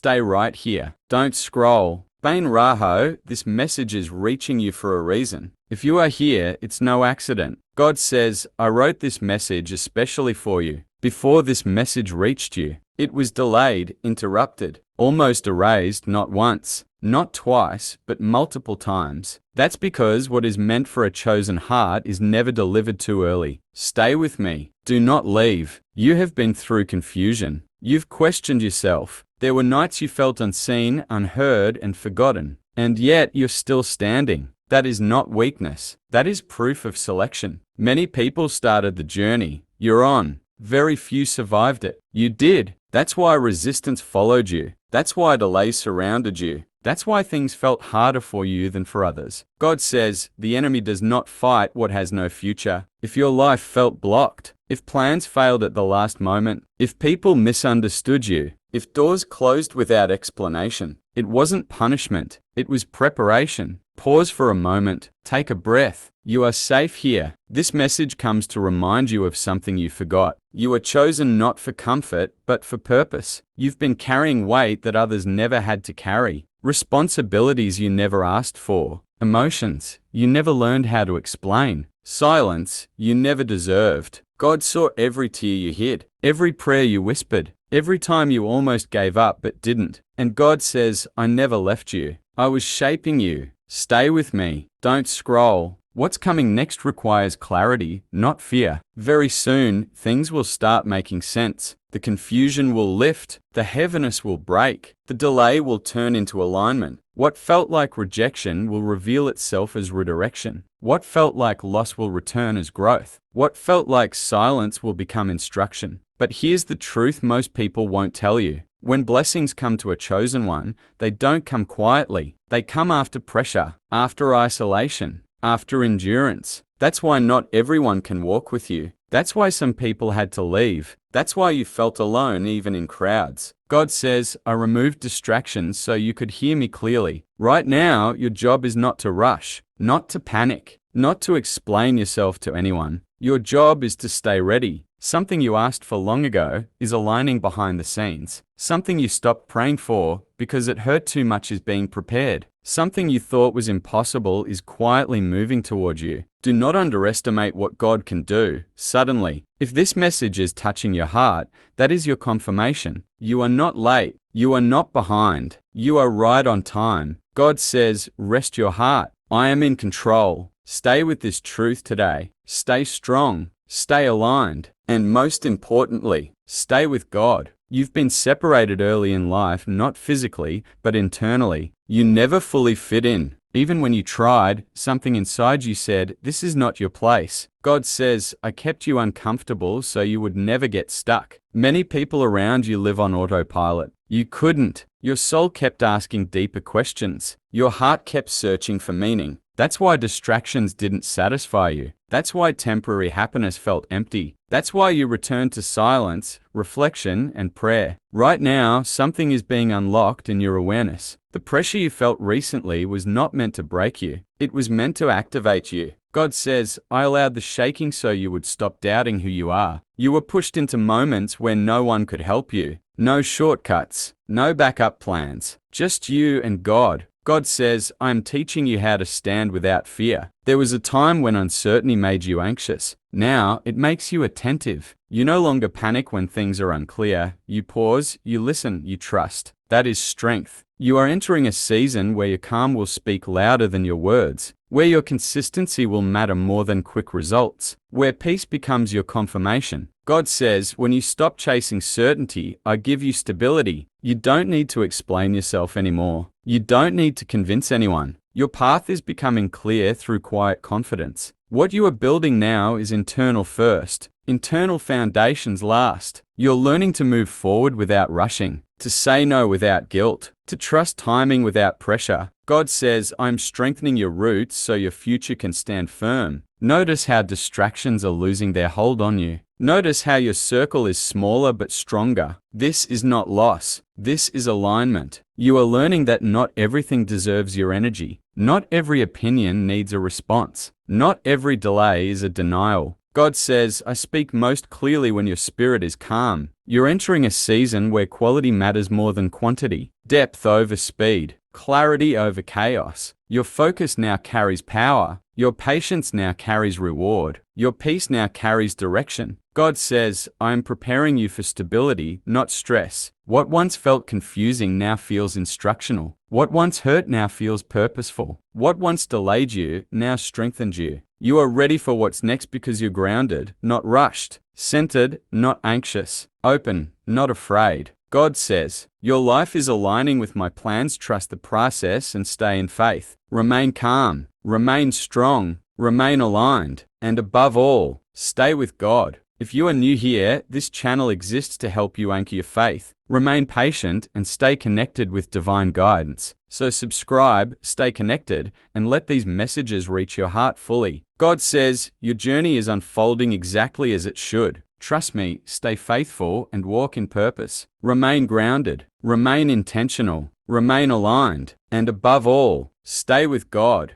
Stay right here. Don't scroll. Bain Raho, this message is reaching you for a reason. If you are here, it's no accident. God says, I wrote this message especially for you. Before this message reached you, it was delayed, interrupted, almost erased not once, not twice, but multiple times. That's because what is meant for a chosen heart is never delivered too early. Stay with me. Do not leave. You have been through confusion. You've questioned yourself. There were nights you felt unseen, unheard, and forgotten. And yet you're still standing. That is not weakness. That is proof of selection. Many people started the journey you're on. Very few survived it. You did. That's why resistance followed you. That's why delays surrounded you. That's why things felt harder for you than for others. God says, the enemy does not fight what has no future. If your life felt blocked, if plans failed at the last moment, if people misunderstood you, if doors closed without explanation, it wasn't punishment. It was preparation. Pause for a moment. Take a breath. You are safe here. This message comes to remind you of something you forgot. You are chosen not for comfort, but for purpose. You've been carrying weight that others never had to carry. Responsibilities you never asked for. Emotions you never learned how to explain. Silence you never deserved. God saw every tear you hid, every prayer you whispered, every time you almost gave up but didn't. And God says, I never left you. I was shaping you. Stay with me. Don't scroll. What's coming next requires clarity, not fear. Very soon, things will start making sense. The confusion will lift. The heaviness will break. The delay will turn into alignment. What felt like rejection will reveal itself as redirection. What felt like loss will return as growth. What felt like silence will become instruction. But here's the truth most people won't tell you. When blessings come to a chosen one, they don't come quietly. They come after pressure, after isolation, after endurance. That's why not everyone can walk with you. That's why some people had to leave. That's why you felt alone even in crowds. God says, I removed distractions so you could hear me clearly. Right now, your job is not to rush, not to panic, not to explain yourself to anyone. Your job is to stay ready. Something you asked for long ago is aligning behind the scenes. Something you stopped praying for because it hurt too much is being prepared. Something you thought was impossible is quietly moving toward you. Do not underestimate what God can do suddenly. If this message is touching your heart, that is your confirmation. You are not late. You are not behind. You are right on time. God says, rest your heart. I am in control. Stay with this truth today. Stay strong. Stay aligned. And most importantly, stay with God. You've been separated early in life, not physically, but internally. You never fully fit in. Even when you tried, something inside you said, this is not your place. God says, I kept you uncomfortable so you would never get stuck. Many people around you live on autopilot. You couldn't. Your soul kept asking deeper questions. Your heart kept searching for meaning. That's why distractions didn't satisfy you. That's why temporary happiness felt empty. That's why you returned to silence, reflection, and prayer. Right now, something is being unlocked in your awareness. The pressure you felt recently was not meant to break you. It was meant to activate you. God says, I allowed the shaking so you would stop doubting who you are. You were pushed into moments where no one could help you. No shortcuts, no backup plans, just you and God. God says, I am teaching you how to stand without fear. There was a time when uncertainty made you anxious. Now, it makes you attentive. You no longer panic when things are unclear. You pause, you listen, you trust. That is strength. You are entering a season where your calm will speak louder than your words, where your consistency will matter more than quick results, where peace becomes your confirmation. God says, when you stop chasing certainty, I give you stability. You don't need to explain yourself anymore. You don't need to convince anyone. Your path is becoming clear through quiet confidence. What you are building now is internal first. Internal foundations last. You're learning to move forward without rushing, to say no without guilt, to trust timing without pressure. God says, I'm strengthening your roots so your future can stand firm. Notice how distractions are losing their hold on you. Notice how your circle is smaller but stronger. This is not loss. This is alignment. You are learning that not everything deserves your energy. Not every opinion needs a response. Not every delay is a denial. God says, I speak most clearly when your spirit is calm. You're entering a season where quality matters more than quantity, depth over speed, clarity over chaos. Your focus now carries power. Your patience now carries reward. Your peace now carries direction. God says, I am preparing you for stability, not stress. What once felt confusing now feels instructional. What once hurt now feels purposeful. What once delayed you now strengthens you. You are ready for what's next because you're grounded, not rushed, centered, not anxious, open, not afraid. God says, your life is aligning with my plans. Trust the process and stay in faith. Remain calm, remain strong, remain aligned, and above all, stay with God. If you are new here, this channel exists to help you anchor your faith, remain patient, and stay connected with divine guidance. So subscribe, stay connected, and let these messages reach your heart fully. God says, your journey is unfolding exactly as it should. Trust me, stay faithful, and walk in purpose. Remain grounded, remain intentional, remain aligned, and above all, stay with God.